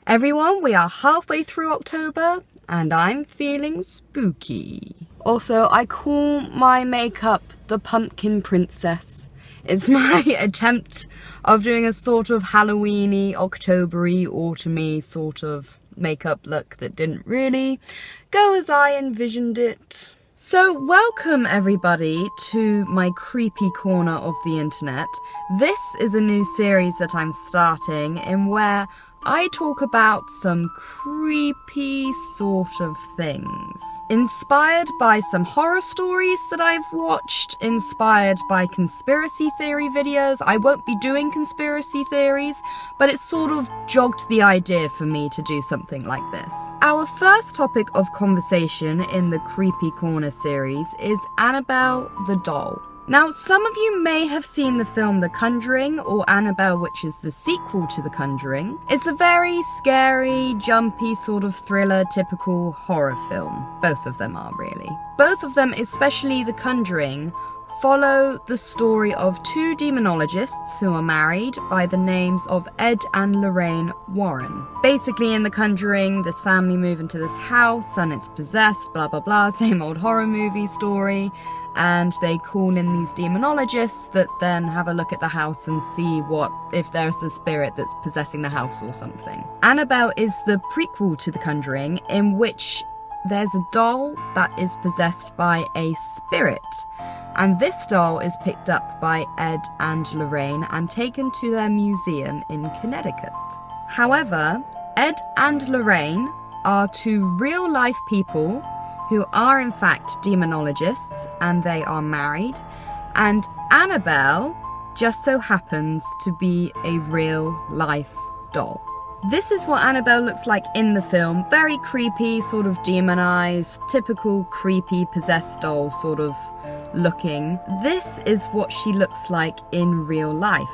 Everyone, we are halfway through October and I'm feeling spooky. Also, I call my makeup the Pumpkin Princess. It's my attempt of doing a sort of Halloween-y, October-y, autumn-y sort of makeup look that didn't really go as I envisioned it. So welcome everybody to my creepy corner of the internet. This is a new series that I'm starting in where I talk about some creepy sort of things. Inspired by some horror stories that I've watched, inspired by conspiracy theory videos. I won't be doing conspiracy theories, but it sort of jogged the idea for me to do something like this. Our first topic of conversation in the Creepy Corner series is Annabelle the doll. Now, some of you may have seen the film The Conjuring, or Annabelle, which is the sequel to The Conjuring. It's a very scary, jumpy sort of thriller, typical horror film. Both of them are, really. Both of them, especially The Conjuring, follow the story of two demonologists who are married by the names of Ed and Lorraine Warren. Basically, in The Conjuring, this family move into this house and it's possessed, blah blah blah, same old horror movie story. And they call in these demonologists that then have a look at the house and see if there's a spirit that's possessing the house or something. Annabelle is the prequel to The Conjuring, in which there's a doll that is possessed by a spirit. And this doll is picked up by Ed and Lorraine and taken to their museum in Connecticut. However, Ed and Lorraine are two real-life people who are in fact demonologists, and they are married, and Annabelle just so happens to be a real-life doll. This is what Annabelle looks like in the film. Very creepy, sort of demonized, typical creepy possessed doll sort of looking. This is what she looks like in real life.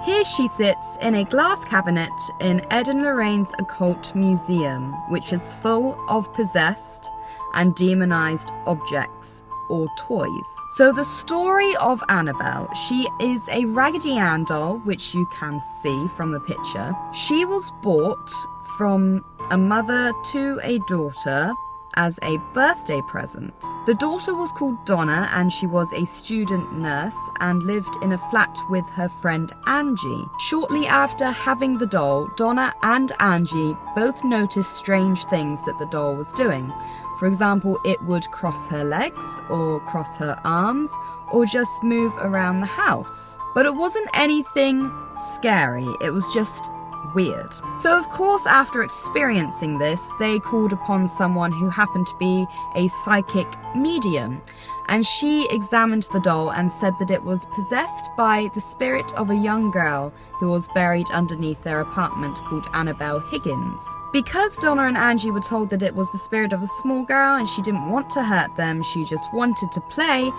Here she sits in a glass cabinet in Ed and Lorraine's occult museum, which is full of possessed and demonized objects or toys. So the story of Annabelle, she is a Raggedy Ann doll, which you can see from the picture. She was bought from a mother to a daughter as a birthday present. The daughter was called Donna and she was a student nurse and lived in a flat with her friend Angie. Shortly after having the doll, Donna and Angie both noticed strange things that the doll was doing. For example, it would cross her legs or cross her arms or just move around the house. But it wasn't anything scary, it was just weird. So of course, after experiencing this, they called upon someone who happened to be a psychic medium, and she examined the doll and said that it was possessed by the spirit of a young girl who was buried underneath their apartment called Annabelle Higgins. Because Donna and Angie were told that it was the spirit of a small girl and she didn't want to hurt them, she just wanted to play,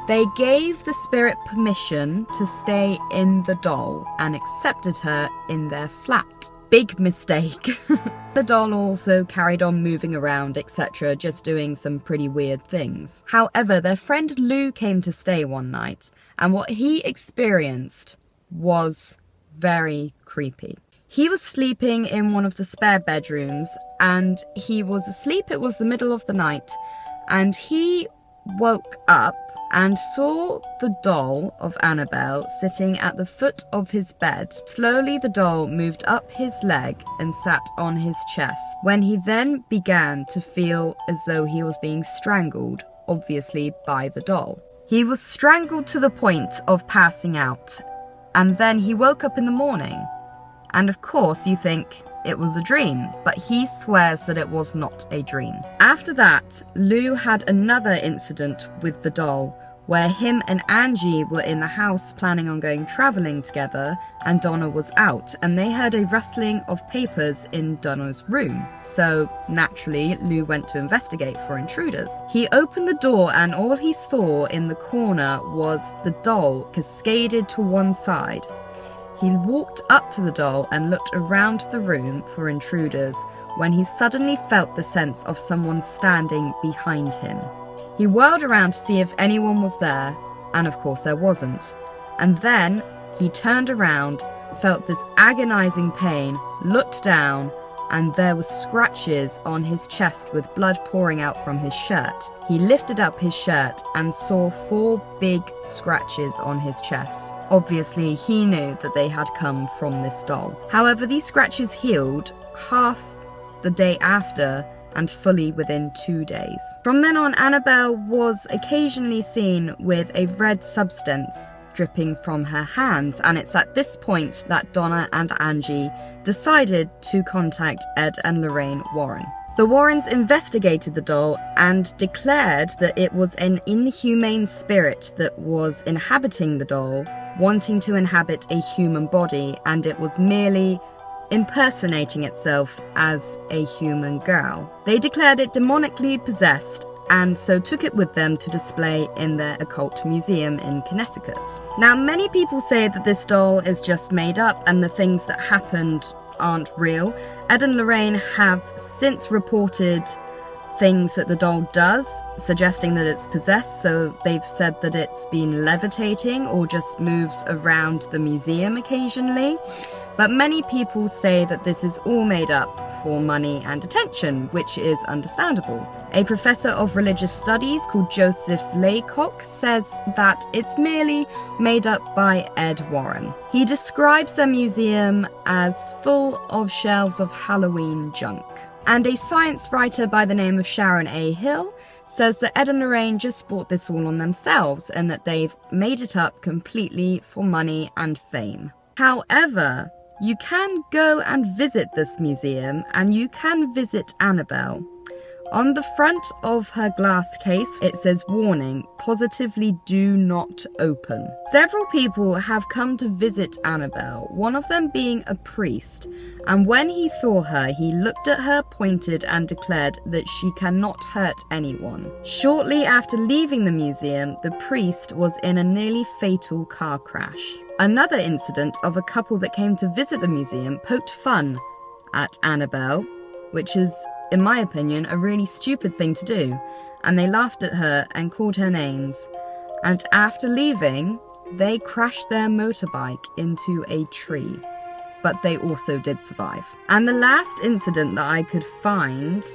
they gave the spirit permission to stay in the doll and accepted her in their flat. Big mistake. The doll also carried on moving around, etc., just doing some pretty weird things. However, their friend Lou came to stay one night, and what he experienced was very creepy. He was sleeping in one of the spare bedrooms, and he was asleep. It was the middle of the night, and he woke up and saw the doll of Annabelle sitting at the foot of his bed. Slowly the doll moved up his leg and sat on his chest, when he then began to feel as though he was being strangled, obviously by the doll. He was strangled to the point of passing out, and then he woke up in the morning. And of course you think it was a dream, but he swears that it was not a dream. After that, Lou had another incident with the doll, where him and Angie were in the house planning on going travelling together, and Donna was out, and they heard a rustling of papers in Donna's room. So naturally, Lou went to investigate for intruders. He opened the door and all he saw in the corner was the doll cascaded to one side. He walked up to the doll and looked around the room for intruders when he suddenly felt the sense of someone standing behind him. He whirled around to see if anyone was there, and of course there wasn't. And then he turned around, felt this agonizing pain, looked down, and there were scratches on his chest with blood pouring out from his shirt. He lifted up his shirt and saw 4 big scratches on his chest. Obviously, he knew that they had come from this doll. However, these scratches healed half the day after and fully within 2 days. From then on, Annabelle was occasionally seen with a red substance dripping from her hands, and it's at this point that Donna and Angie decided to contact Ed and Lorraine Warren. The Warrens investigated the doll and declared that it was an inhumane spirit that was inhabiting the doll, wanting to inhabit a human body, and it was merely impersonating itself as a human girl. They declared it demonically possessed and so took it with them to display in their occult museum in Connecticut. Now, many people say that this doll is just made up and the things that happened aren't real. Ed and Lorraine have since reported things that the doll does, suggesting that it's possessed, so they've said that it's been levitating or just moves around the museum occasionally. But many people say that this is all made up for money and attention, which is understandable. A professor of religious studies called Joseph Laycock says that it's merely made up by Ed Warren. He describes their museum as full of shelves of Halloween junk. And a science writer by the name of Sharon A. Hill says that Ed and Lorraine just bought this all on themselves and that they've made it up completely for money and fame. However, you can go and visit this museum and you can visit Annabelle. On the front of her glass case, it says, "Warning, positively do not open." Several people have come to visit Annabelle, one of them being a priest, and when he saw her, he looked at her, pointed, and declared that she cannot hurt anyone. Shortly after leaving the museum, the priest was in a nearly fatal car crash. Another incident of a couple that came to visit the museum poked fun at Annabelle, which is, in my opinion, a really stupid thing to do, and they laughed at her and called her names, and after leaving, they crashed their motorbike into a tree, but they also did survive. And the last incident that I could find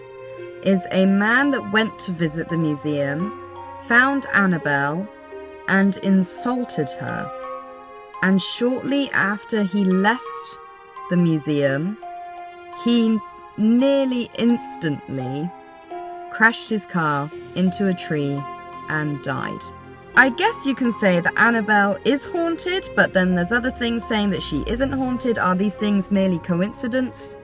is a man that went to visit the museum, found Annabelle, and insulted her, and shortly after he left the museum, he nearly instantly crashed his car into a tree and died. I guess you can say that Annabelle is haunted, but then there's other things saying that she isn't haunted. Are these things merely coincidence?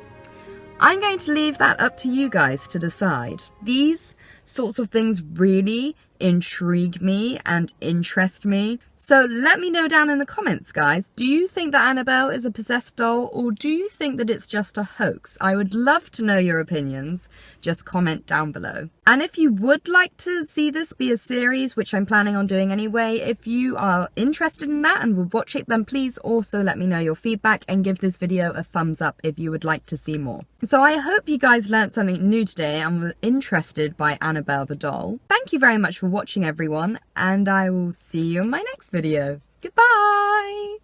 I'm going to leave that up to you guys to decide. These sorts of things really intrigue me and interest me. So let me know down in the comments, guys. Do you think that Annabelle is a possessed doll, or do you think that it's just a hoax? I would love to know your opinions. Just comment down below. And if you would like to see this be a series, which I'm planning on doing anyway, if you are interested in that and would watch it, then please also let me know your feedback and give this video a thumbs up if you would like to see more. So I hope you guys learned something new today and were interested by Annabelle the doll. Thank you very much for watching, everyone, and I will see you in my next video. Goodbye!